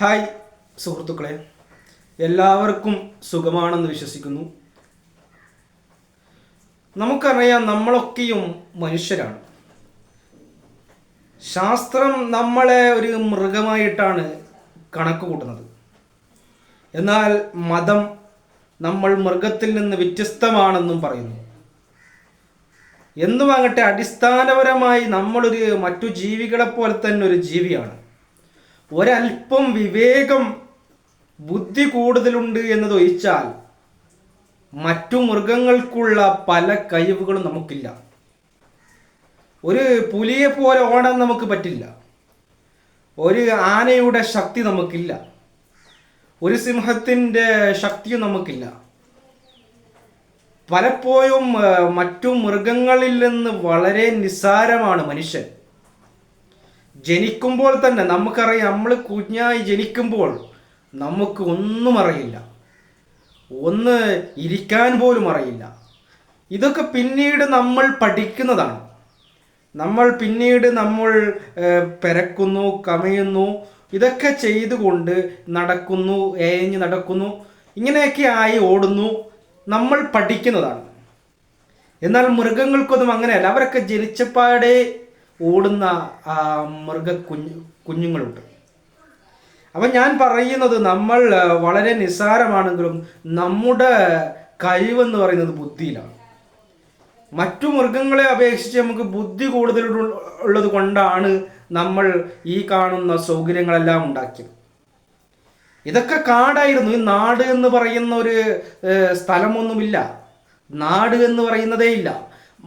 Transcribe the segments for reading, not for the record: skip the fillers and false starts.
Hi സുഹൃത്തുക്കളെ, എല്ലാവർക്കും സുഖമാണെന്ന് വിശ്വസിക്കുന്നു. നമുക്കറിയാം, നമ്മളൊക്കെയും മനുഷ്യരാണ്. ശാസ്ത്രം നമ്മളെ ഒരു മൃഗമായിട്ടാണ് കണക്ക് കൂട്ടുന്നത്. എന്നാൽ മതം നമ്മൾ മൃഗത്തിൽ നിന്ന് വ്യത്യസ്തമാണെന്നും പറയുന്നു. എന്നുമാകട്ടെ, അടിസ്ഥാനപരമായി നമ്മളൊരു മറ്റു ജീവികളെപ്പോലെ തന്നെ ഒരു ജീവിയാണ്. ഒരൽപ്പം വിവേകം, ബുദ്ധി കൂടുതലുണ്ട് എന്നതൊഴിച്ചാൽ മറ്റു മൃഗങ്ങൾക്കുള്ള പല കഴിവുകളും നമുക്കില്ല. ഒരു പുലിയെ പോലെ ഓടാൻ നമുക്ക് പറ്റില്ല. ഒരു ആനയുടെ ശക്തി നമുക്കില്ല. ഒരു സിംഹത്തിൻ്റെ ശക്തിയും നമുക്കില്ല. പലപ്പോഴും മറ്റു മൃഗങ്ങളിൽ നിന്ന് വളരെ നിസ്സാരമാണ് മനുഷ്യൻ. ജനിക്കുമ്പോൾ തന്നെ നമുക്കറിയാം, നമ്മൾ കുഞ്ഞായി ജനിക്കുമ്പോൾ നമുക്ക് ഒന്നും അറിയില്ല, ഒന്ന് ഇരിക്കാൻ പോലും അറിയില്ല. ഇതൊക്കെ പിന്നീട് നമ്മൾ പഠിക്കുന്നതാണ്. പിന്നീട് നമ്മൾ പെരക്കുന്നു, കമയുന്നു, ഇതൊക്കെ ചെയ്തുകൊണ്ട് നടക്കുന്നു, ഏഞ്ഞ് നടക്കുന്നു, ഇങ്ങനെയൊക്കെ ആയി ഓടുന്നു, നമ്മൾ പഠിക്കുന്നതാണ്. എന്നാൽ മൃഗങ്ങൾക്കൊന്നും അങ്ങനെയല്ല. അവരൊക്കെ ജനിച്ചപ്പാടെ ഓടുന്ന കുഞ്ഞുങ്ങളുണ്ട്. അപ്പം ഞാൻ പറയുന്നത്, നമ്മൾ വളരെ നിസ്സാരമാണെങ്കിലും നമ്മുടെ കഴിവെന്ന് പറയുന്നത് ബുദ്ധിയിലാണ്. മറ്റു മൃഗങ്ങളെ അപേക്ഷിച്ച് നമുക്ക് ബുദ്ധി കൂടുതലുള്ളത് കൊണ്ടാണ് നമ്മൾ ഈ കാണുന്ന സൗകര്യങ്ങളെല്ലാം ഉണ്ടാക്കിയത്. ഇതൊക്കെ കാടായിരുന്നു. ഈ നാട് എന്ന് പറയുന്ന ഒരു സ്ഥലമൊന്നുമില്ല, നാട് എന്ന് പറയുന്നതേ ഇല്ല.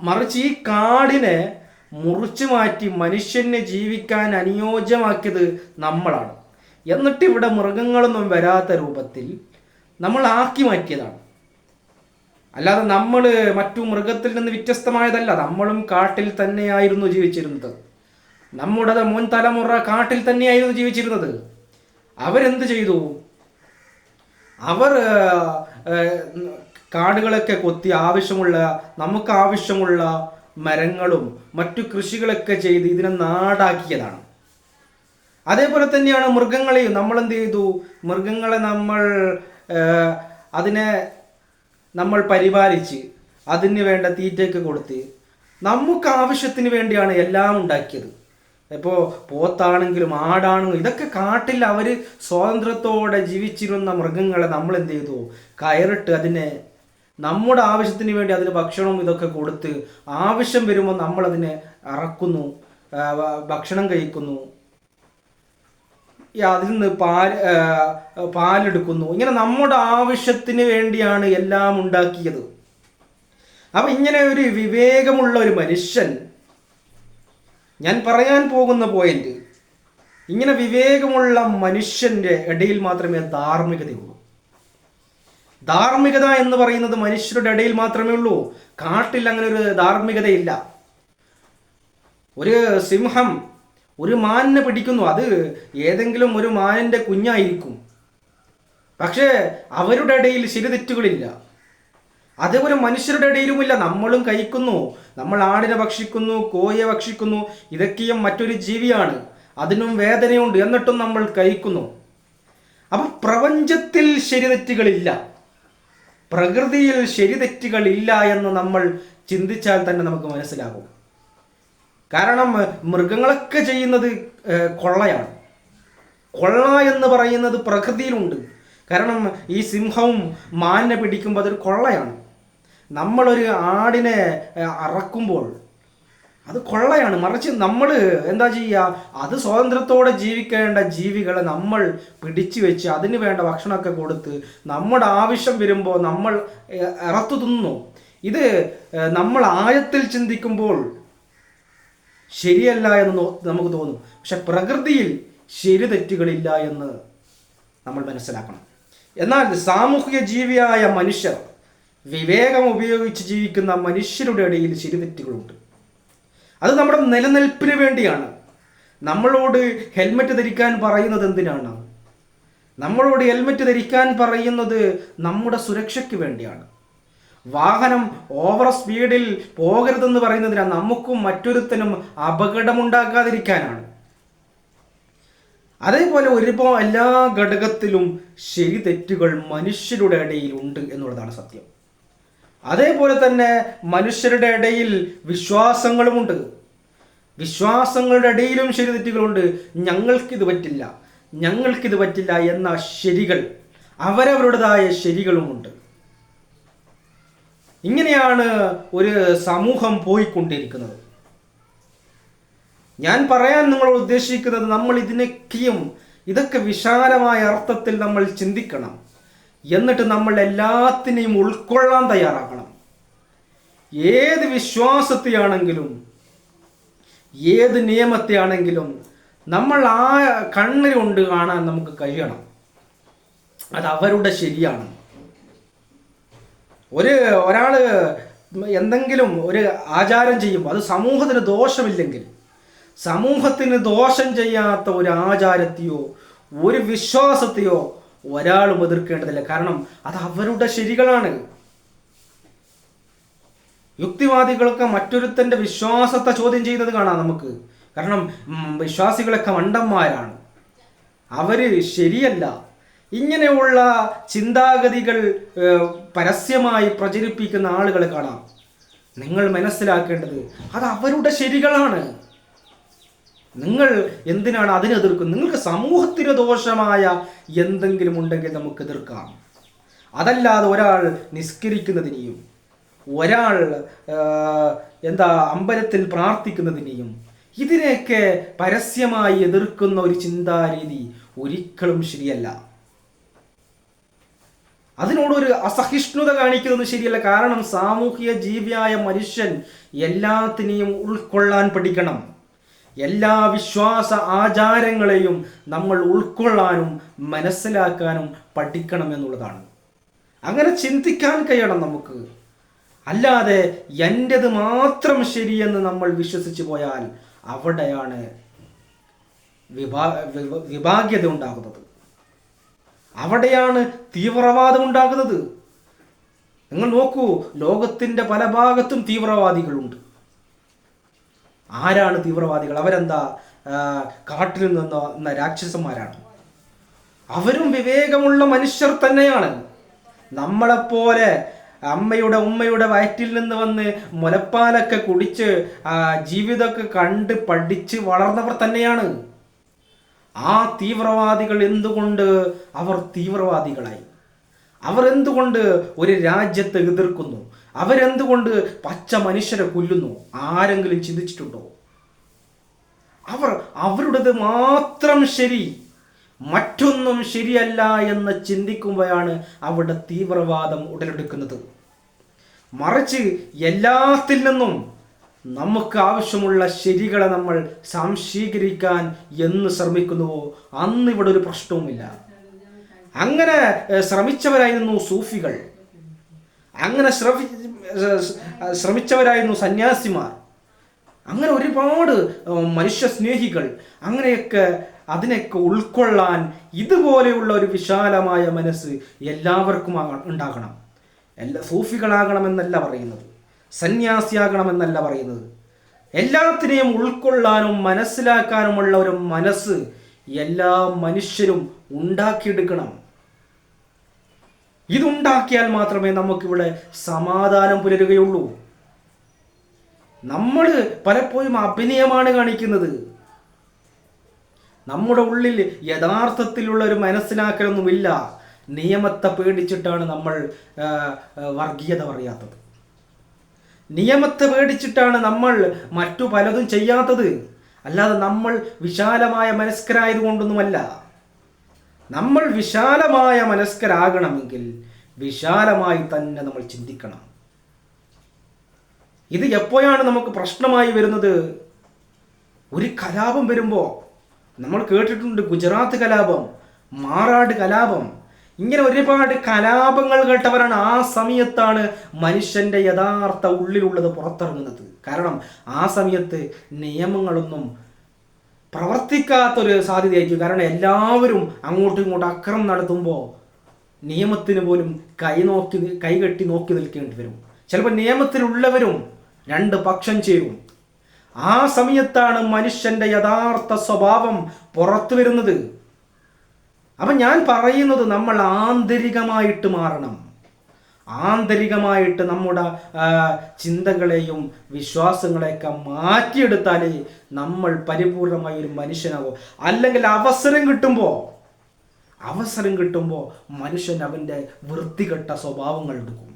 മറിച്ച് ഈ കാടിനെ മുറിച്ചു മാറ്റി മനുഷ്യനെ ജീവിക്കാൻ അനുയോജ്യമാക്കിയത് നമ്മളാണ്. എന്നിട്ട് ഇവിടെ മൃഗങ്ങളൊന്നും വരാത്ത രൂപത്തിൽ നമ്മൾ ആക്കി മാറ്റിയതാണ്. അല്ലാതെ നമ്മൾ മറ്റു മൃഗത്തിൽ നിന്ന് വ്യത്യസ്തമായതല്ല. നമ്മളും കാട്ടിൽ തന്നെയായിരുന്നു ജീവിച്ചിരുന്നത്. നമ്മുടെ മുൻ തലമുറ കാട്ടിൽ തന്നെയായിരുന്നു ജീവിച്ചിരുന്നത്. അവരെന്ത് ചെയ്തു? അവർ കാടുകളൊക്കെ കൊത്തി നമുക്ക് ആവശ്യമുള്ള മരങ്ങളും മറ്റു കൃഷികളൊക്കെ ചെയ്ത് ഇതിനെ നാടാക്കിയതാണ്. അതേപോലെ തന്നെയാണ് മൃഗങ്ങളെയും. നമ്മൾ എന്ത് ചെയ്തു? മൃഗങ്ങളെ നമ്മൾ പരിപാലിച്ച് അതിന് വേണ്ട തീറ്റയൊക്കെ കൊടുത്ത് നമുക്ക് ആവശ്യത്തിന് വേണ്ടിയാണ് എല്ലാം ഉണ്ടാക്കിയത്. ഇപ്പോൾ പോത്താണെങ്കിലും ആടാണെങ്കിലും ഇതൊക്കെ കാട്ടിൽ അവർ സ്വാതന്ത്ര്യത്തോടെ ജീവിച്ചിരുന്ന മൃഗങ്ങളെ നമ്മൾ എന്ത് ചെയ്തു? കയറിട്ട് അതിനെ നമ്മുടെ ആവശ്യത്തിന് വേണ്ടി അതിന് ഭക്ഷണവും ഇതൊക്കെ കൊടുത്ത് ആവശ്യം വരുമ്പോൾ നമ്മളതിനെ അറക്കുന്നു, ഭക്ഷണം കഴിക്കുന്നു, അതിൽ നിന്ന് പാലെടുക്കുന്നു. ഇങ്ങനെ നമ്മുടെ ആവശ്യത്തിന് വേണ്ടിയാണ് എല്ലാം ഉണ്ടാക്കിയത്. അപ്പം ഇങ്ങനെ ഒരു വിവേകമുള്ള ഒരു മനുഷ്യൻ, ഞാൻ പറയാൻ പോകുന്ന പോയിന്റ്, ഇങ്ങനെ വിവേകമുള്ള മനുഷ്യൻ്റെ ഇടയിൽ മാത്രമേ ധാർമ്മികതയുള്ളൂ. ധാർമ്മികത എന്ന് പറയുന്നത് മനുഷ്യരുടെ ഇടയിൽ മാത്രമേ ഉള്ളൂ. കാട്ടിൽ അങ്ങനെ ഒരു ധാർമ്മികതയില്ല. ഒരു സിംഹം ഒരു മാനിനെ പിടിക്കുന്നു, അത് ഏതെങ്കിലും ഒരു മാനിൻ്റെ കുഞ്ഞായിരിക്കും. പക്ഷേ അവരുടെ ഇടയിൽ ശരിതെറ്റുകളില്ല. അതേപോലെ മനുഷ്യരുടെ ഇടയിലുമില്ല. നമ്മളും കഴിക്കുന്നു, നമ്മൾ ആടിനെ ഭക്ഷിക്കുന്നു, കോഴിയെ ഭക്ഷിക്കുന്നു. ഇതൊക്കെയും മറ്റൊരു ജീവിയാണ്, അതിനും വേദനയുണ്ട്, എന്നിട്ടും നമ്മൾ കഴിക്കുന്നു. അപ്പം പ്രപഞ്ചത്തിൽ ശരിതെറ്റുകളില്ല, പ്രകൃതിയിൽ ശരിതെറ്റുകളില്ല എന്ന് നമ്മൾ ചിന്തിച്ചാൽ തന്നെ നമുക്ക് മനസ്സിലാകും. കാരണം മൃഗങ്ങളൊക്കെ ചെയ്യുന്നത് കൊള്ളയാണ്. കൊള്ള എന്ന് പറയുന്നത് പ്രകൃതിയിലുണ്ട്. കാരണം ഈ സിംഹവും മാനിനെ പിടിക്കുമ്പോൾ അതൊരു കൊള്ളയാണ്. നമ്മളൊരു ആടിനെ അറക്കുമ്പോൾ അത് കൊള്ളയാണ്. മറിച്ച് നമ്മൾ എന്താ ചെയ്യുക? അത് സ്വാതന്ത്ര്യത്തോടെ ജീവിക്കേണ്ട ജീവികളെ നമ്മൾ പിടിച്ചു വെച്ച് അതിന് വേണ്ട ഭക്ഷണമൊക്കെ കൊടുത്ത് നമ്മുടെ ആവശ്യം വരുമ്പോൾ നമ്മൾ അറത്തു തിന്നുന്നു. ഇത് നമ്മൾ ആഴത്തിൽ ചിന്തിക്കുമ്പോൾ ശരിയല്ല എന്ന് നമുക്ക് തോന്നും. പക്ഷെ പ്രകൃതിയിൽ ശരി തെറ്റുകളില്ല എന്ന് നമ്മൾ മനസ്സിലാക്കണം. എന്നാൽ സാമൂഹിക ജീവിയായ മനുഷ്യർ, വിവേകം ഉപയോഗിച്ച് ജീവിക്കുന്ന മനുഷ്യരുടെ ഇടയിൽ ശരി തെറ്റുകളുണ്ട്. അത് നമ്മുടെ നിലനിൽപ്പിന് വേണ്ടിയാണ്. നമ്മളോട് ഹെൽമെറ്റ് ധരിക്കാൻ പറയുന്നത് എന്തിനാണ്? നമ്മളോട് ഹെൽമെറ്റ് ധരിക്കാൻ പറയുന്നത് നമ്മുടെ സുരക്ഷയ്ക്ക് വേണ്ടിയാണ്. വാഹനം ഓവർ സ്പീഡിൽ പോകരുതെന്ന് പറയുന്നതിനാണ്, നമുക്കും മറ്റൊരുത്തനും അപകടമുണ്ടാക്കാതിരിക്കാനാണ്. അതേപോലെ ഒരുപാട് എല്ലാ ഘടകത്തിലും ശരി തെറ്റുകൾ മനുഷ്യരുടെ ഇടയിൽ ഉണ്ട് എന്നുള്ളതാണ് സത്യം. അതേപോലെ തന്നെ മനുഷ്യരുടെ ഇടയിൽ വിശ്വാസങ്ങളുമുണ്ട്. വിശ്വാസങ്ങളുടെ ഇടയിലും ശരി തെറ്റുകളുണ്ട്. ഞങ്ങൾക്കിത് പറ്റില്ല, ഞങ്ങൾക്കിത് പറ്റില്ല എന്ന ശരികൾ, അവരവരുടേതായ ശരികളുമുണ്ട്. ഇങ്ങനെയാണ് ഒരു സമൂഹം പോയിക്കൊണ്ടിരിക്കുന്നത്. ഞാൻ പറയാൻ നിങ്ങളോട് ഉദ്ദേശിക്കുന്നത്, നമ്മൾ ഇതൊക്കെ വിശാലമായ അർത്ഥത്തിൽ നമ്മൾ ചിന്തിക്കണം. എന്നിട്ട് നമ്മൾ എല്ലാത്തിനെയും ഉൾക്കൊള്ളാൻ തയ്യാറാക്കണം. ഏത് വിശ്വാസത്തെയാണെങ്കിലും ഏത് നിയമത്തെയാണെങ്കിലും നമ്മൾ ആ കണ്ണുകൊണ്ട് കാണാൻ നമുക്ക് കഴിയണം. അത് അവരുടെ ശരിയാണ്. ഒരാൾ എന്തെങ്കിലും ഒരു ആചാരം ചെയ്യുമ്പോൾ അത് സമൂഹത്തിന് ദോഷമില്ലെങ്കിൽ, സമൂഹത്തിന് ദോഷം ചെയ്യാത്ത ഒരു ആചാരത്തെയോ ഒരു വിശ്വാസത്തെയോ ഒരാളും എതിർക്കേണ്ടതില്ല. കാരണം അത് അവരുടെ ശരികളാണ്. യുക്തിവാദികളൊക്കെ മറ്റൊരുത്തൻ്റെ വിശ്വാസത്തെ ചോദ്യം ചെയ്യുന്നത് കാണാം നമുക്ക്. കാരണം വിശ്വാസികളൊക്കെ മണ്ടന്മാരാണ്, അവര് ശരിയല്ല. ഇങ്ങനെയുള്ള ചിന്താഗതികൾ പരസ്യമായി പ്രചരിപ്പിക്കുന്ന ആളുകളെ കാണാം. നിങ്ങൾ മനസ്സിലാക്കേണ്ടത് അത് അവരുടെ ശരികളാണ്. നിങ്ങൾ എന്തിനാണ് അതിനെ എതിർക്കുന്നത്? നിങ്ങൾക്ക് സമൂഹത്തിന് ദോഷമായ എന്തെങ്കിലും ഉണ്ടെങ്കിൽ നമുക്ക് എതിർക്കാം. അതല്ലാതെ ഒരാൾ നിസ്കരിക്കുന്നതിനെയും ഒരാൾ അമ്പലത്തിൽ പ്രാർത്ഥിക്കുന്നതിനെയും ഇതിനെയൊക്കെ പരസ്യമായി എതിർക്കുന്ന ഒരു ചിന്താരീതി ഒരിക്കലും ശരിയല്ല. അതിനോടൊരു അസഹിഷ്ണുത കാണിക്കുന്നത് ശരിയല്ല. കാരണം സാമൂഹിക ജീവിയായ മനുഷ്യൻ എല്ലാത്തിനെയും ഉൾക്കൊള്ളാൻ പഠിക്കണം. എല്ലാ വിശ്വാസ ആചാരങ്ങളെയും നമ്മൾ ഉൾക്കൊള്ളാനും മനസ്സിലാക്കാനും പഠിക്കണം എന്നുള്ളതാണ്. അങ്ങനെ ചിന്തിക്കാൻ കഴിയണം നമുക്ക്. അല്ലാതെ എൻ്റെത് മാത്രം ശരിയെന്ന് നമ്മൾ വിശ്വസിച്ചു പോയാൽ അവിടെയാണ് വിഭാഗ്യത ഉണ്ടാകുന്നത്, അവിടെയാണ് തീവ്രവാദം ഉണ്ടാകുന്നത്. നിങ്ങൾ നോക്കൂ, ലോകത്തിൻ്റെ പല ഭാഗത്തും തീവ്രവാദികളുണ്ട്. ആരാണ് തീവ്രവാദികൾ? കാട്ടിൽ നിന്ന രാക്ഷസന്മാരാണ്. അവരും വിവേകമുള്ള മനുഷ്യർ തന്നെയാണ്. നമ്മളെപ്പോലെ ഉമ്മയുടെ വയറ്റിൽ നിന്ന് വന്ന് മുലപ്പാലൊക്കെ കുടിച്ച് ജീവിതമൊക്കെ കണ്ട് പഠിച്ച് വളർന്നവർ തന്നെയാണ്. ആ തീവ്രവാദികൾ എന്തുകൊണ്ട് അവർ തീവ്രവാദികളായി? അവർ എന്തുകൊണ്ട് ഒരു രാജ്യത്തെ എതിർക്കുന്നു? അവരെന്തുകൊണ്ട് പച്ച മനുഷ്യരെ കൊല്ലുന്നു? ആരെങ്കിലും ചിന്തിച്ചിട്ടുണ്ടോ? അവരുടേത് മാത്രം ശരി, മറ്റൊന്നും ശരിയല്ല എന്ന് ചിന്തിക്കുമ്പോഴാണ് അവിടെ തീവ്രവാദം ഉടലെടുക്കുന്നത്. മറിച്ച് എല്ലാത്തിൽ നിന്നും നമുക്ക് ആവശ്യമുള്ള ശരികളെ നമ്മൾ സംശീകരിക്കാൻ എന്ന് ശ്രമിക്കുന്നുവോ അന്ന് ഇവിടെ ഒരു പ്രശ്നവുമില്ല. അങ്ങനെ ശ്രമിച്ചവരായിരുന്നു സൂഫികൾ, അങ്ങനെ ശ്രമിച്ചവരായിരുന്നു സന്യാസിമാർ, അങ്ങനെ ഒരുപാട് മനുഷ്യസ്നേഹികൾ. അങ്ങനെയൊക്കെ അതിനെയൊക്കെ ഉൾക്കൊള്ളാൻ ഇതുപോലെയുള്ള ഒരു വിശാലമായ മനസ്സ് എല്ലാവർക്കും ഉണ്ടാകണം. സൂഫികളാകണമെന്നല്ല പറയുന്നത്, സന്യാസിയാകണമെന്നല്ല പറയുന്നത്. എല്ലാത്തിനെയും ഉൾക്കൊള്ളാനും മനസ്സിലാക്കാനുമുള്ള ഒരു മനസ്സ് എല്ലാ മനുഷ്യരും ഉണ്ടാക്കിയെടുക്കണം. ഇതുണ്ടാക്കിയാൽ മാത്രമേ നമുക്കിവിടെ സമാധാനം പുലരുകയുള്ളൂ. നമ്മൾ പലപ്പോഴും അഭിനയമാണ് കാണിക്കുന്നത്. നമ്മുടെ ഉള്ളിൽ യഥാർത്ഥത്തിലുള്ള ഒരു മനസ്സിലാക്കലൊന്നുമില്ല. നിയമത്തെ പേടിച്ചിട്ടാണ് നമ്മൾ വർഗീയത പറയാത്തത്. നിയമത്തെ പേടിച്ചിട്ടാണ് നമ്മൾ മറ്റു പലതും ചെയ്യാത്തത്. അല്ലാതെ നമ്മൾ വിശാലമായ മനസ്കരായതുകൊണ്ടൊന്നുമല്ല. നമ്മൾ വിശാലമായ മനസ്കരാകണമെങ്കിൽ വിശാലമായി തന്നെ നമ്മൾ ചിന്തിക്കണം. ഇത് എപ്പോഴാണ് നമുക്ക് പ്രശ്നമായി വരുന്നത്? ഒരു കലാപം വരുമ്പോൾ. നമ്മൾ കേട്ടിട്ടുണ്ട് ഗുജറാത്ത് കലാപം, മാറാട് കലാപം, ഇങ്ങനെ ഒരുപാട് കലാപങ്ങൾ കേട്ടവരാണ്. ആ സമയത്താണ് മനുഷ്യൻ്റെ യഥാർത്ഥ ഉള്ളിലുള്ളത് പുറത്തിറങ്ങുന്നത്. കാരണം ആ സമയത്ത് നിയമങ്ങളൊന്നും പ്രവർത്തിക്കാത്തൊരു സാധ്യതയായിരിക്കും. കാരണം എല്ലാവരും അങ്ങോട്ടും ഇങ്ങോട്ടും അക്രമം നടത്തുമ്പോൾ നിയമത്തിന് പോലും കൈകെട്ടി നോക്കി നിൽക്കേണ്ടി വരും. ചിലപ്പോൾ നിയമത്തിലുള്ളവരും രണ്ട് പക്ഷം ചേരും. ആ സമയത്താണ് മനുഷ്യന്റെ യഥാർത്ഥ സ്വഭാവം പുറത്തു വരുന്നത്. അപ്പം ഞാൻ പറയുന്നത് നമ്മൾ ആന്തരികമായിട്ട് മാറണം. ആന്തരികമായിട്ട് നമ്മുടെ ചിന്തകളെയും വിശ്വാസങ്ങളെയൊക്കെ മാറ്റിയെടുത്താലേ നമ്മൾ പരിപൂർണമായ ഒരു മനുഷ്യനാകും. അല്ലെങ്കിൽ അവസരം കിട്ടുമ്പോൾ മനുഷ്യൻ അവൻ്റെ വൃത്തികെട്ട സ്വഭാവങ്ങൾ എടുക്കും.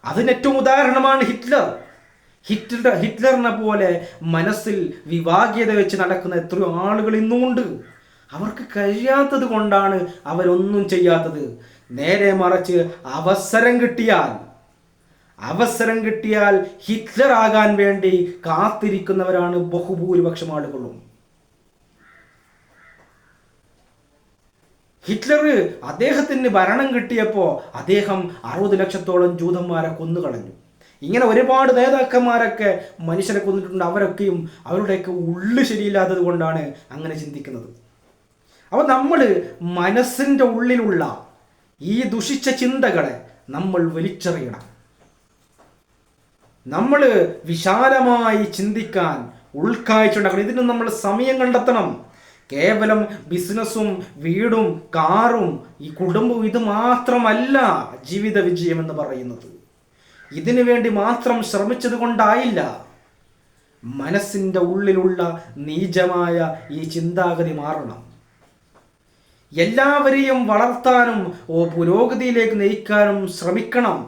അതിനേറ്റവും ഉദാഹരണമാണ് ഹിറ്റ്ലറിനെ പോലെ മനസ്സിൽ വിഭാഗീയത വെച്ച് നടക്കുന്ന എത്രയോ ആളുകൾ ഇന്നുമുണ്ട്. അവർക്ക് കഴിയാത്തത് കൊണ്ടാണ് അവരൊന്നും ചെയ്യാത്തത്. നേരെ മറിച്ച് അവസരം കിട്ടിയാൽ ഹിറ്റ്ലർ ആകാൻ വേണ്ടി കാത്തിരിക്കുന്നവരാണ് ബഹുഭൂരിപക്ഷം ആളുകളും. ഹിറ്റ്ലർ അദ്ദേഹത്തിന് ഭരണം കിട്ടിയപ്പോൾ അദ്ദേഹം 60 ലക്ഷത്തോളം ജൂതന്മാരെ കൊന്നുകളഞ്ഞു. ഇങ്ങനെ ഒരുപാട് നേതാക്കന്മാരൊക്കെ മനുഷ്യരെ കൊന്നിട്ടുണ്ട്. അവരൊക്കെയും അവരുടെയൊക്കെ ഉള്ളു ശരിയില്ലാത്തത് കൊണ്ടാണ് അങ്ങനെ ചിന്തിക്കുന്നത്. അപ്പോൾ നമ്മൾ മനസ്സിൻ്റെ ഉള്ളിലുള്ള ഈ ദുഷിച്ച ചിന്തകളെ നമ്മൾ വലിച്ചെറിയണം. നമ്മൾ വിശാലമായി ചിന്തിക്കാൻ ഉൾക്കാഴ്ച ഉണ്ടാക്കണം. ഇതിന് നമ്മൾ സമയം കണ്ടെത്തണം. കേവലം ബിസിനസ്സും വീടും കാറും ഈ കുടുംബവും ഇത് മാത്രമല്ല ജീവിത വിജയം എന്ന് പറയുന്നത്. ഇതിനു വേണ്ടി മാത്രം ശ്രമിച്ചത് കൊണ്ടായില്ല. മനസ്സിൻ്റെ ഉള്ളിലുള്ള നീചമായ ഈ ചിന്താഗതി മാറണം. എല്ലാവരെയും വളർത്താനും പുരോഗതിയിലേക്ക് നയിക്കാനും ശ്രമിക്കണം.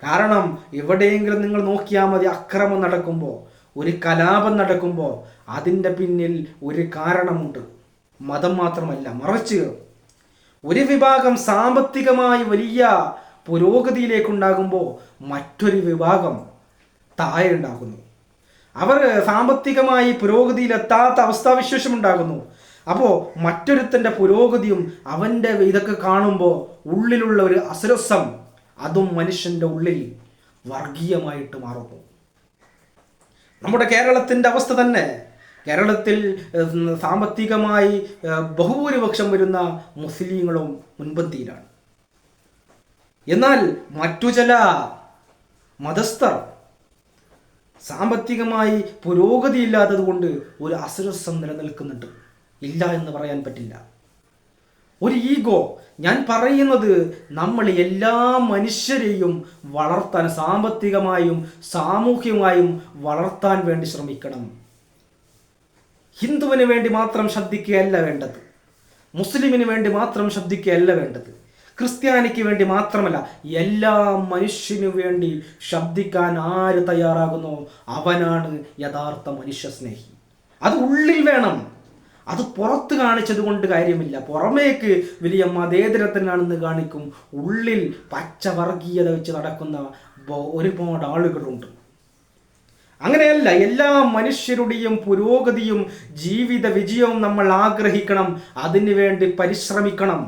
കാരണം എവിടെയെങ്കിലും നിങ്ങൾ നോക്കിയാൽ മതി, അക്രമം നടക്കുമ്പോൾ, ഒരു കലാപം നടക്കുമ്പോൾ അതിൻ്റെ പിന്നിൽ ഒരു കാരണമുണ്ട്. മതം മാത്രമല്ല, മറിച്ച് ഒരു വിഭാഗം സാമ്പത്തികമായി വലിയ പുരോഗതിയിലേക്കുണ്ടാകുമ്പോൾ മറ്റൊരു വിഭാഗം താഴെ ഉണ്ടാകുന്നു. അവർ സാമ്പത്തികമായി പുരോഗതിയിലെത്താത്ത അവസ്ഥാവിശേഷം ഉണ്ടാകുന്നു. അപ്പോൾ മറ്റൊരുത്തൻ്റെ പുരോഗതിയും അവൻ്റെ ഇതൊക്കെ കാണുമ്പോൾ ഉള്ളിലുള്ള ഒരു അസരസം, അതും മനുഷ്യൻ്റെ ഉള്ളിൽ വർഗീയമായിട്ട് മാറുന്നു. നമ്മുടെ കേരളത്തിൻ്റെ അവസ്ഥ തന്നെ. കേരളത്തിൽ സാമ്പത്തികമായി ബഹുഭൂരിപക്ഷം വരുന്ന മുസ്ലിങ്ങളും മുൻപന്തിയിലാണ്. എന്നാൽ മറ്റു ചില മതസ്ഥർ സാമ്പത്തികമായി പുരോഗതിയില്ലാത്തത് കൊണ്ട് ഒരു അസരസം നിലനിൽക്കുന്നുണ്ട്. ഇല്ല എന്ന് പറയാൻ പറ്റില്ല. ഒരു ഈഗോ. ഞാൻ പറയുന്നത് നമ്മൾ എല്ലാ മനുഷ്യരെയും വളർത്താൻ, സാമ്പത്തികമായും സാമൂഹികമായും വളർത്താൻ വേണ്ടി ശ്രമിക്കണം. ഹിന്ദുവിന് വേണ്ടി മാത്രം ശബ്ദിക്കുകയല്ല വേണ്ടത്, മുസ്ലിമിന് വേണ്ടി മാത്രം ശബ്ദിക്കുകയല്ല വേണ്ടത്, ക്രിസ്ത്യാനിക്ക് വേണ്ടി മാത്രമല്ല, എല്ലാ മനുഷ്യനു വേണ്ടി ശബ്ദിക്കാൻ ആര് തയ്യാറാകുന്നോ അവനാണ് യഥാർത്ഥ മനുഷ്യസ്നേഹി. അത് ഉള്ളിൽ വേണം. അത് പുറത്ത് കാണിച്ചത് കൊണ്ട് കാര്യമില്ല. പുറമേക്ക് വലിയ മതേതരത്തിനാണെന്ന് കാണിക്കും, ഉള്ളിൽ പച്ചവർഗീയത വെച്ച് നടക്കുന്ന ഒരുപാട് ആളുകളുണ്ട്. അങ്ങനെയല്ല. എല്ലാ മനുഷ്യരുടെയും പുരോഗതിയും ജീവിത വിജയവും നമ്മൾ ആഗ്രഹിക്കണം. അതിനു വേണ്ടി പരിശ്രമിക്കണം.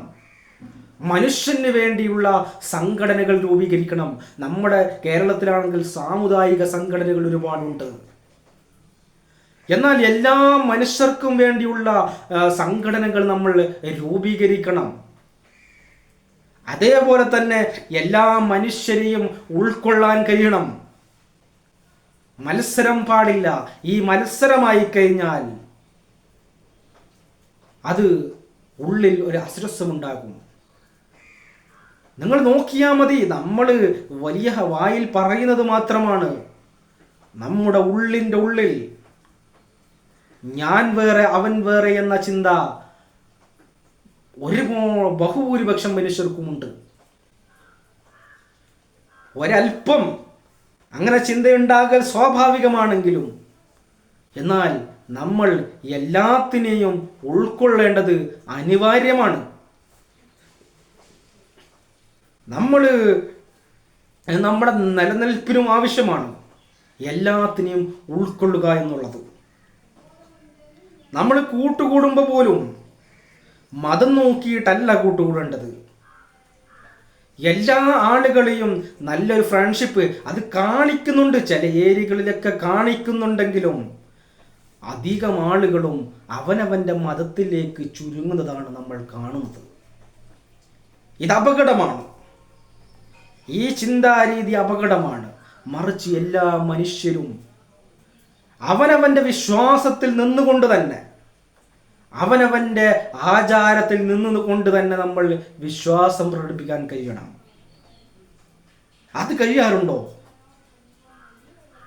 മനുഷ്യന് വേണ്ടിയുള്ള സംഘടനകൾ രൂപീകരിക്കണം. നമ്മുടെ കേരളത്തിലാണെങ്കിൽ സാമുദായിക സംഘടനകൾ ഒരുപാടുണ്ട്. എന്നാൽ എല്ലാ മനുഷ്യർക്കും വേണ്ടിയുള്ള സംഘടനകൾ നമ്മൾ രൂപീകരിക്കണം. അതേപോലെ തന്നെ എല്ലാ മനുഷ്യരെയും ഉൾക്കൊള്ളാൻ കഴിയണം. മത്സരം പാടില്ല. ഈ മത്സരമായി കഴിഞ്ഞാൽ അത് ഉള്ളിൽ ഒരു അസ്വസ്ഥമുണ്ടാകും. നിങ്ങൾ നോക്കിയാൽ മതി, നമ്മൾ വലിയ വായിൽ പറയുന്നത് മാത്രമാണ്. നമ്മുടെ ഉള്ളിൻ്റെ ഉള്ളിൽ ഞാൻ വേറെ അവൻ വേറെ എന്ന ചിന്ത ബഹുഭൂരിപക്ഷം മനുഷ്യർക്കുമുണ്ട്. ഒരൽപ്പം അങ്ങനെ ചിന്തയുണ്ടാകൽ സ്വാഭാവികമാണെങ്കിലും എന്നാൽ നമ്മൾ എല്ലാത്തിനെയും ഉൾക്കൊള്ളേണ്ടത് അനിവാര്യമാണ്. നമ്മുടെ നിലനിൽപ്പിനും ആവശ്യമാണ് എല്ലാത്തിനെയും ഉൾക്കൊള്ളുക എന്നുള്ളത്. നമ്മൾ കൂട്ടുകൂടുമ്പോൾ പോലും മതം നോക്കിയിട്ടല്ല കൂട്ടുകൂടേണ്ടത്. എല്ലാ ആളുകളെയും നല്ലൊരു ഫ്രണ്ട്ഷിപ്പ് അത് കാണിക്കുന്നുണ്ട്, ചില ഏരിയകളിലൊക്കെ കാണിക്കുന്നുണ്ടെങ്കിലും അധികം ആളുകളും അവനവൻ്റെ മതത്തിലേക്ക് ചുരുങ്ങുന്നതാണ് നമ്മൾ കാണുന്നത്. ഇത് അപകടമാണ്. ഈ ചിന്താരീതി അപകടമാണ്. മറിച്ച് എല്ലാ മനുഷ്യരും അവനവൻ്റെ വിശ്വാസത്തിൽ നിന്നുകൊണ്ട് തന്നെ, അവനവൻ്റെ ആചാരത്തിൽ നിന്നുകൊണ്ട് തന്നെ നമ്മൾ വിശ്വാസം പ്രകടിപ്പിക്കാൻ കഴിയണം. അത് കഴിയാറുണ്ടോ?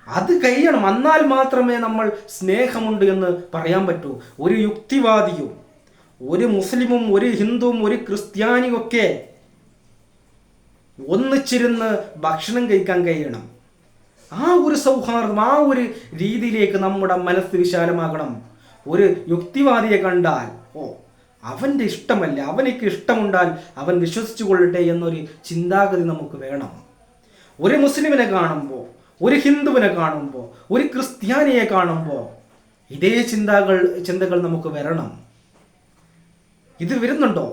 അത് കഴിയണം. എന്നാൽ മാത്രമേ നമ്മൾ സ്നേഹമുണ്ട് എന്ന് പറയാൻ പറ്റൂ. ഒരു യുക്തിവാദിയും ഒരു മുസ്ലിമും ഒരു ഹിന്ദുവും ഒരു ക്രിസ്ത്യാനിയും ഒക്കെ ഒന്നിച്ചിരുന്ന് ഭക്ഷണം കഴിക്കാൻ കഴിയണം. ആ ഒരു സൗഹാർദ്ദം, ആ ഒരു രീതിയിലേക്ക് നമ്മുടെ മനസ്സ് വിശാലമാകണം. ഒരു യുക്തിവാദിയെ കണ്ടാൽ അവൻ്റെ ഇഷ്ടമല്ല, അവനിക്ക് ഇഷ്ടമുണ്ടാൽ അവൻ വിശ്വസിച്ചു കൊള്ളട്ടെ എന്നൊരു ചിന്താഗതി നമുക്ക് വേണം. ഒരു മുസ്ലിമിനെ കാണുമ്പോൾ, ഒരു ഹിന്ദുവിനെ കാണുമ്പോൾ, ഒരു ക്രിസ്ത്യാനിയെ കാണുമ്പോൾ ഇതേ ചിന്തകൾ നമുക്ക് വരണം. ഇത് വരുന്നുണ്ടോ?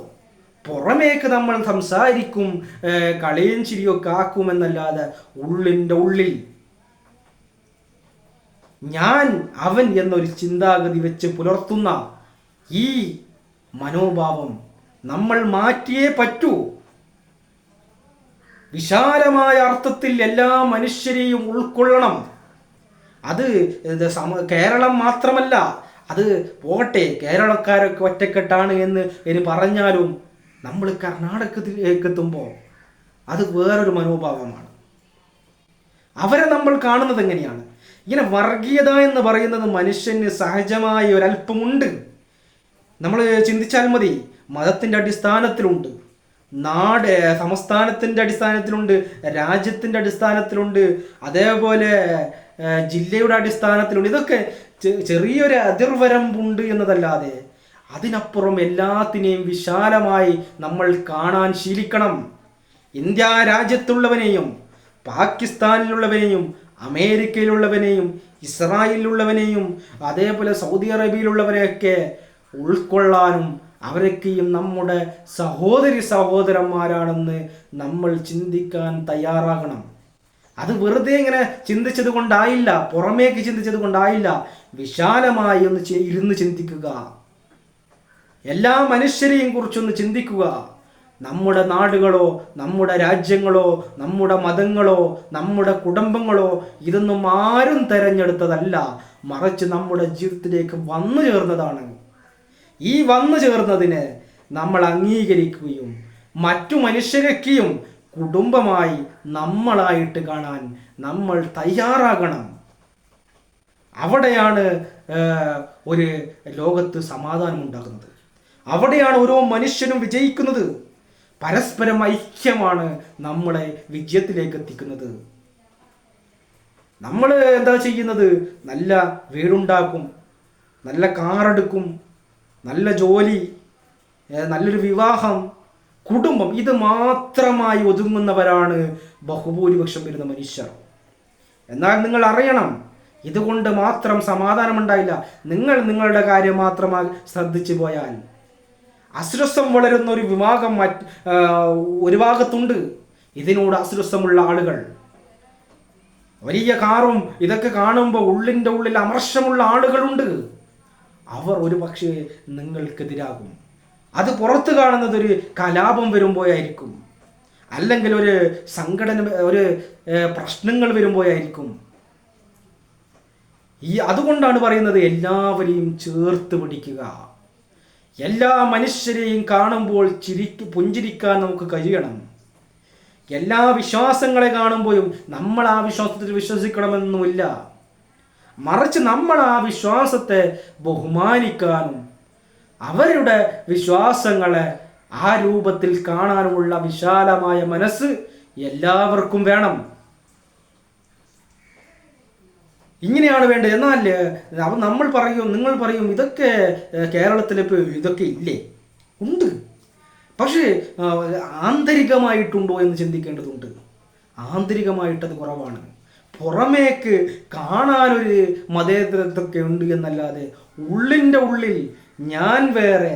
പുറമേക്ക് നമ്മൾ സംസാരിക്കും, കളിയും ചിരിയൊക്കെ ആക്കുമെന്നല്ലാതെ ഉള്ളിൻ്റെ ഉള്ളിൽ ഞാൻ അവൻ എന്നൊരു ചിന്താഗതി വെച്ച് പുലർത്തുന്ന ഈ മനോഭാവം നമ്മൾ മാറ്റിയേ പറ്റൂ. വിശാലമായ അർത്ഥത്തിൽ എല്ലാ മനുഷ്യരെയും ഉൾക്കൊള്ളണം. അത് കേരളം മാത്രമല്ല, അത് പോകട്ടെ, കേരളക്കാരൊക്കെ ഒറ്റക്കെട്ടാണ് എന്ന് ഇനി പറഞ്ഞാലും നമ്മൾ കർണാടകത്തിലേക്ക് എത്തുമ്പോൾ അത് വേറൊരു മനോഭാവമാണ്. അവരെ നമ്മൾ കാണുന്നത് എങ്ങനെയാണ്? ഇങ്ങനെ വർഗീയത എന്ന് പറയുന്നത് മനുഷ്യന് സഹജമായ ഒരല്പമുണ്ട്. നമ്മൾ ചിന്തിച്ചാൽ മതി. മതത്തിൻ്റെ അടിസ്ഥാനത്തിലുണ്ട്, സംസ്ഥാനത്തിൻ്റെ അടിസ്ഥാനത്തിലുണ്ട്, രാജ്യത്തിൻ്റെ അടിസ്ഥാനത്തിലുണ്ട്, അതേപോലെ ജില്ലയുടെ അടിസ്ഥാനത്തിലുണ്ട്. ഇതൊക്കെ ചെറിയൊരു അതിർവരമ്പുണ്ട് എന്നതല്ലാതെ അതിനപ്പുറം എല്ലാത്തിനെയും വിശാലമായി നമ്മൾ കാണാൻ ശീലിക്കണം. ഇന്ത്യ രാജ്യത്തുള്ളവനെയും പാകിസ്ഥാനിലുള്ളവനെയും അമേരിക്കയിലുള്ളവനെയും ഇസ്രായേലിലുള്ളവനെയും അതേപോലെ സൗദി അറേബ്യയിലുള്ളവരെയൊക്കെ ഉൾക്കൊള്ളാനും അവരൊക്കെയും നമ്മുടെ സഹോദരന്മാരാണെന്ന് നമ്മൾ ചിന്തിക്കാൻ തയ്യാറാകണം. അത് വെറുതെ ഇങ്ങനെ ചിന്തിച്ചത് കൊണ്ടായില്ല, പുറമേക്ക് ചിന്തിച്ചത് കൊണ്ടായില്ല. വിശാലമായി ഒന്ന് ഇരുന്ന് ചിന്തിക്കുക. എല്ലാ മനുഷ്യരെയും കുറിച്ചൊന്ന് ചിന്തിക്കുക. നമ്മുടെ നാടുകളോ നമ്മുടെ രാജ്യങ്ങളോ നമ്മുടെ മതങ്ങളോ നമ്മുടെ കുടുംബങ്ങളോ ഇതൊന്നും ആരും തെരഞ്ഞെടുത്തതല്ല, മറിച്ച് നമ്മുടെ ജീവിതത്തിലേക്ക് വന്നു ചേർന്നതാണ്. ഈ വന്നു ചേർന്നതിനെ നമ്മൾ അംഗീകരിക്കുകയും മറ്റു മനുഷ്യരൊക്കെയും കുടുംബമായി നമ്മളായിട്ട് കാണാൻ നമ്മൾ തയ്യാറാകണം. അവിടെയാണ് ഒരു ലോകത്ത് സമാധാനം ഉണ്ടാകുന്നത്. അവിടെയാണ് ഓരോ മനുഷ്യനും വിജയിക്കുന്നത്. പരസ്പരം ഐക്യമാണ് നമ്മളെ വിജയത്തിലേക്ക് എത്തിക്കുന്നത്. നമ്മൾ എന്താ ചെയ്യുന്നത്? നല്ല വീടുണ്ടാക്കും, നല്ല കാറെടുക്കും, നല്ല ജോലി, നല്ലൊരു വിവാഹം, കുടുംബം, ഇത് മാത്രമായി ഒതുങ്ങുന്നവരാണ് ബഹുഭൂരിപക്ഷം വരുന്ന മനുഷ്യർ. എന്നാൽ നിങ്ങൾ അറിയണം, ഇതുകൊണ്ട് മാത്രം സമാധാനമുണ്ടായില്ല. നിങ്ങളുടെ കാര്യം മാത്രമായി ശ്രദ്ധിച്ചു പോയാൽ അശ്രദ്ധം വളരുന്ന ഒരു വിഭാഗം ഒരു ഭാഗത്തുണ്ട്. ഇതിനോട് അശ്രദ്ധമുള്ള ആളുകൾ, വലിയ കാറും ഇതൊക്കെ കാണുമ്പോൾ ഉള്ളിൻ്റെ ഉള്ളിൽ അമർഷമുള്ള ആളുകളുണ്ട്. അവർ ഒരു പക്ഷേ നിങ്ങൾക്കെതിരാകും. അത് പുറത്ത് കാണുന്നത് ഒരു കലാപം വരുമ്പോഴായിരിക്കും, അല്ലെങ്കിൽ ഒരു സംഘടന, ഒരു പ്രശ്നങ്ങൾ വരുമ്പോഴായിരിക്കും. അതുകൊണ്ടാണ് പറയുന്നത് എല്ലാവരെയും ചേർത്ത് പിടിക്കുക. എല്ലാ മനുഷ്യരെയും കാണുമ്പോൾ പുഞ്ചിരിക്കാൻ നമുക്ക് കഴിയണം. എല്ലാ വിശ്വാസങ്ങളെ കാണുമ്പോഴും നമ്മൾ ആ വിശ്വാസത്തിൽ വിശ്വസിക്കണമെന്നുമില്ല, മറിച്ച് നമ്മൾ ആ വിശ്വാസത്തെ ബഹുമാനിക്കാനും അവരുടെ വിശ്വാസങ്ങളെ ആ രൂപത്തിൽ കാണാനുമുള്ള വിശാലമായ മനസ്സ് എല്ലാവർക്കും വേണം. ഇങ്ങനെയാണ് വേണ്ടത്. എന്നാൽ നിങ്ങൾ പറയും ഇതൊക്കെ കേരളത്തിൽ ഇതൊക്കെ ഇല്ലേ? ഉണ്ട്. പക്ഷേ ആന്തരികമായിട്ടുണ്ടോ എന്ന് ചിന്തിക്കേണ്ടതുണ്ട്. ആന്തരികമായിട്ടത് കുറവാണ്. പുറമേക്ക് കാണാനൊരു മതേതരത്വമൊക്കെ ഉണ്ട് എന്നല്ലാതെ ഉള്ളിൻ്റെ ഉള്ളിൽ ഞാൻ വേറെ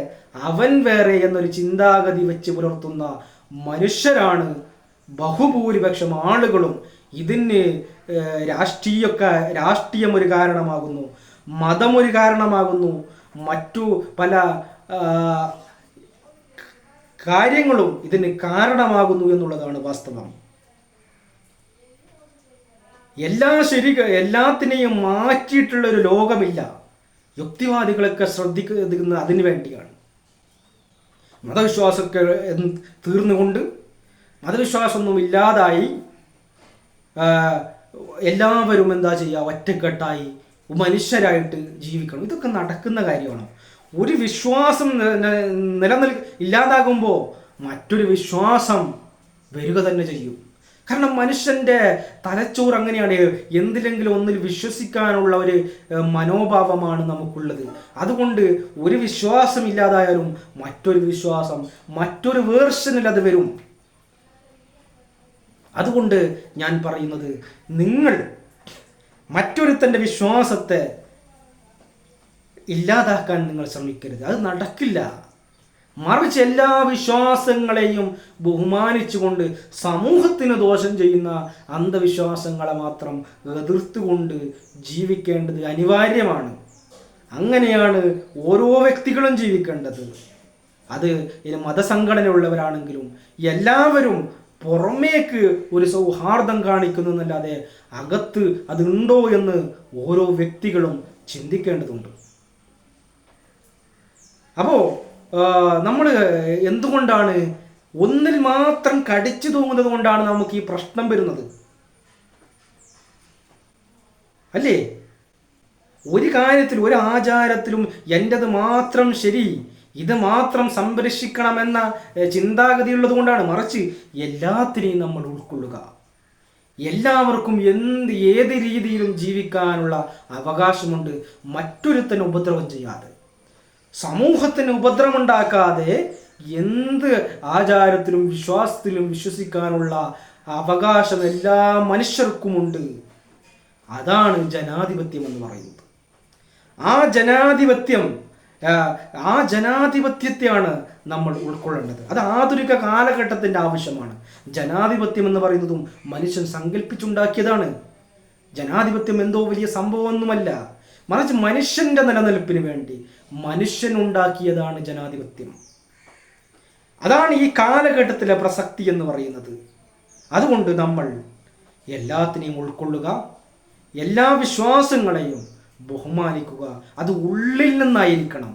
അവൻ വേറെ എന്നൊരു ചിന്താഗതി വെച്ച് പുലർത്തുന്ന മനുഷ്യരാണ് ബഹുഭൂരിപക്ഷം ആളുകളും. ഇതിന് രാഷ്ട്രീയം ഒരു കാരണമാകുന്നു, മതം ഒരു കാരണമാകുന്നു, മറ്റു പല കാര്യങ്ങളും ഇതിന് കാരണമാകുന്നു എന്നുള്ളതാണ് വാസ്തവം. എല്ലാത്തിനെയും മാറ്റിയിട്ടുള്ളൊരു ലോകമില്ല. യുക്തിവാദികളൊക്കെ ശ്രദ്ധിക്കുന്നത് അതിനു വേണ്ടിയാണ്. മതവിശ്വാസമൊക്കെ തീർന്നുകൊണ്ട് മതവിശ്വാസമൊന്നും ഇല്ലാതായി എല്ലാവരും എന്താ ചെയ്യുക, ഒറ്റക്കെട്ടായി മനുഷ്യരായിട്ട് ജീവിക്കണം. ഇതൊക്കെ നടക്കുന്ന കാര്യമാണ്. ഒരു വിശ്വാസം ഇല്ലാതാകുമ്പോൾ മറ്റൊരു വിശ്വാസം വരിക തന്നെ ചെയ്യും. കാരണം മനുഷ്യൻ്റെ തലച്ചോറ് അങ്ങനെയാണ്. എന്തിലെങ്കിലും ഒന്നിൽ വിശ്വസിക്കാനുള്ള ഒരു മനോഭാവമാണ് നമുക്കുള്ളത്. അതുകൊണ്ട് ഒരു വിശ്വാസം ഇല്ലാതായാലും മറ്റൊരു വിശ്വാസം, മറ്റൊരു വേർഷനിൽ അത് വരും. അതുകൊണ്ട് ഞാൻ പറയുന്നത്, നിങ്ങൾ മറ്റൊരുത്തൻ്റെ വിശ്വാസത്തെ ഇല്ലാതാക്കാൻ നിങ്ങൾ ശ്രമിക്കരുത്. അത് നടക്കില്ല. മറിച്ച് എല്ലാ വിശ്വാസങ്ങളെയും ബഹുമാനിച്ചുകൊണ്ട് സമൂഹത്തിന് ദോഷം ചെയ്യുന്ന അന്ധവിശ്വാസങ്ങളെ മാത്രം എതിർത്തുകൊണ്ട് ജീവിക്കേണ്ടത് അനിവാര്യമാണ്. അങ്ങനെയാണ് ഓരോ വ്യക്തികളും ജീവിക്കേണ്ടത്. അത് മതസംഘടന ഉള്ളവരാണെങ്കിലും എല്ലാവരും പുറമേക്ക് ഒരു സൗഹാർദ്ദം കാണിക്കുന്നു എന്നല്ലാതെ അകത്ത് അതുണ്ടോ എന്ന് ഓരോ വ്യക്തികളും ചിന്തിക്കേണ്ടതുണ്ട്. അപ്പോൾ നമ്മൾ എന്തുകൊണ്ടാണ് ഒന്നിൽ മാത്രം കടിച്ചു തൂങ്ങുന്നത് കൊണ്ടാണ് നമുക്ക് ഈ പ്രശ്നം വരുന്നത്, അല്ലേ? ഒരു കാര്യത്തിൽ, ഒരു ആചാരത്തിലും എൻ്റെത് മാത്രം ശരി, ഇത് മാത്രം സംരക്ഷിക്കണമെന്ന ചിന്താഗതി ഉള്ളത് കൊണ്ടാണ്. മറിച്ച് എല്ലാത്തിനെയും നമ്മൾ ഉൾക്കൊള്ളുക. എല്ലാവർക്കും ഏത് രീതിയിലും ജീവിക്കാനുള്ള അവകാശമുണ്ട്. മറ്റൊരുത്തന് ഉപദ്രവം ചെയ്യാതെ, സമൂഹത്തിന് ഉപദ്രവമുണ്ടാക്കാതെ എന്ത് ആചാരത്തിലും വിശ്വാസത്തിലും വിശ്വസിക്കാനുള്ള അവകാശം എല്ലാ മനുഷ്യർക്കുമുണ്ട്. അതാണ് ജനാധിപത്യം എന്ന് പറയുന്നത്. ആ ജനാധിപത്യത്തെയാണ് നമ്മൾ ഉൾക്കൊള്ളേണ്ടത്. അത് ആധുനിക കാലഘട്ടത്തിൻ്റെ ആവശ്യമാണ്. ജനാധിപത്യം എന്ന് പറയുന്നതും മനുഷ്യൻ സങ്കല്പിച്ചുണ്ടാക്കിയതാണ്. ജനാധിപത്യം എന്തോ വലിയ സംഭവമൊന്നുമല്ല, മറിച്ച് മനുഷ്യൻ്റെ നിലനിൽപ്പിന് വേണ്ടി മനുഷ്യനുണ്ടാക്കിയതാണ് ജനാധിപത്യം. അതാണ് ഈ കാലഘട്ടത്തിലെ പ്രസക്തി എന്ന് പറയുന്നത്. അതുകൊണ്ട് നമ്മൾ എല്ലാത്തിനെയും ഉൾക്കൊള്ളുക, എല്ലാ വിശ്വാസങ്ങളെയും ബഹുമാനിക്കുക. അത് ഉള്ളിൽ നിന്നായിരിക്കണം,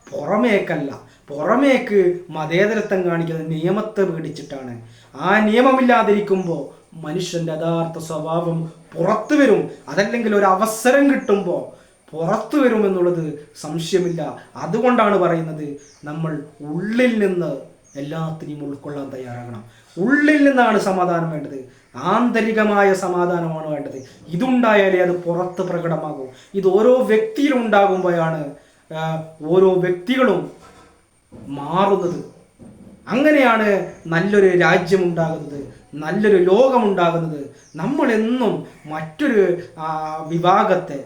പുറമേക്കല്ല. പുറമേക്ക് മതേതരത്വം കാണിക്കുന്നത് നിയമത്തെ പേടിച്ചിട്ടാണ്. ആ നിയമമില്ലാതിരിക്കുമ്പോൾ മനുഷ്യൻ്റെ യഥാർത്ഥ സ്വഭാവം പുറത്തു വരും. അതല്ലെങ്കിൽ ഒരു അവസരം കിട്ടുമ്പോൾ പുറത്തു വരുമെന്നുള്ളത് സംശയമില്ല. അതുകൊണ്ടാണ് പറയുന്നത്, നമ്മൾ ഉള്ളിൽ നിന്ന് എല്ലാത്തിനെയും ഉൾക്കൊള്ളാൻ തയ്യാറാകണം. ഉള്ളിൽ നിന്നാണ് സമാധാനം വേണ്ടത്, ആന്തരികമായ സമാധാനമാണ് വേണ്ടത്. ഇതുണ്ടായാലേ അത് പുറത്ത് പ്രകടമാകും. ഇത് ഓരോ വ്യക്തിയിലും ഉണ്ടാകുമ്പോഴാണ് ഓരോ വ്യക്തികളും മാറുന്നത്. അങ്ങനെയാണ് നല്ലൊരു രാജ്യമുണ്ടാകുന്നത്, നല്ലൊരു ലോകമുണ്ടാകുന്നത്. നമ്മളെന്നും മറ്റൊരു വിഭാഗത്തെ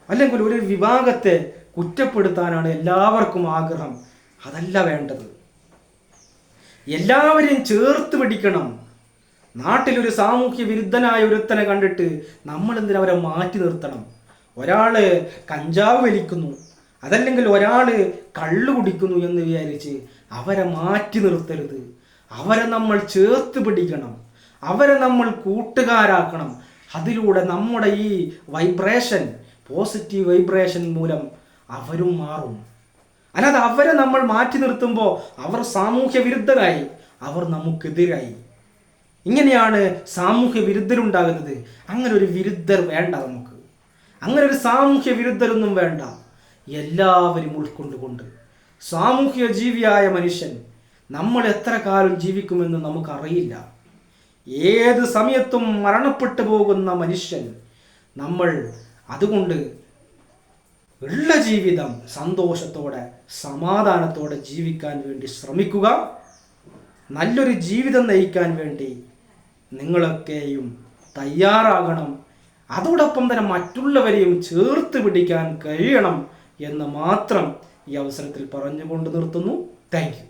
അല്ലെങ്കിൽ ഒരു വിഭാഗത്തെ കുറ്റപ്പെടുത്താനാണ് എല്ലാവർക്കും ആഗ്രഹം. അതല്ല വേണ്ടത്. എല്ലാവരെയും ചേർത്ത് പിടിക്കണം. നാട്ടിലൊരു സാമൂഹ്യ വിരുദ്ധനായ ഒരുത്തനെ കണ്ടിട്ട് നമ്മൾ എന്തിനാ അവരെ മാറ്റി നിർത്തണം? ഒരാൾ കഞ്ചാവ് വലിക്കുന്നു, അതല്ലെങ്കിൽ ഒരാൾ കള്ളു കുടിക്കുന്നു എന്ന് വിചാരിച്ച് അവരെ മാറ്റി നിർത്തരുത്. അവരെ നമ്മൾ ചേർത്ത് പിടിക്കണം, അവരെ നമ്മൾ കൂട്ടുകാരാക്കണം. അതിലൂടെ നമ്മുടെ ഈ വൈബ്രേഷൻ, പോസിറ്റീവ് വൈബ്രേഷൻ മൂലം അവരും മാറും. അല്ലാതെ അവരെ നമ്മൾ മാറ്റി നിർത്തുമ്പോൾ അവർ സാമൂഹ്യ വിരുദ്ധരായി, അവർ നമുക്കെതിരായി. ഇങ്ങനെയാണ് സാമൂഹ്യ വിരുദ്ധരുണ്ടാകുന്നത്. അങ്ങനെ ഒരു വിരുദ്ധർ വേണ്ട നമുക്ക്. അങ്ങനെ ഒരു സാമൂഹ്യ വിരുദ്ധരൊന്നും വേണ്ട. എല്ലാവരും ഉൾക്കൊണ്ടുകൊണ്ട് സാമൂഹ്യ ജീവിയായ മനുഷ്യൻ നമ്മൾ എത്ര കാലം ജീവിക്കുമെന്ന് നമുക്കറിയില്ല. ഏത് സമയത്തും മരണപ്പെട്ടു പോകുന്ന മനുഷ്യൻ നമ്മൾ. അതുകൊണ്ട് ഉള്ള ജീവിതം സന്തോഷത്തോടെ സമാധാനത്തോടെ ജീവിക്കാൻ വേണ്ടി ശ്രമിക്കുക. നല്ലൊരു ജീവിതം നയിക്കാൻ വേണ്ടി നിങ്ങളൊക്കെയും തയ്യാറാകണം. അതോടൊപ്പം തന്നെ മറ്റുള്ളവരെയും ചേർത്ത് പിടിക്കാൻ കഴിയണം എന്ന് മാത്രം ഈ അവസരത്തിൽ പറഞ്ഞുകൊണ്ട് നിർത്തുന്നു. Thank you.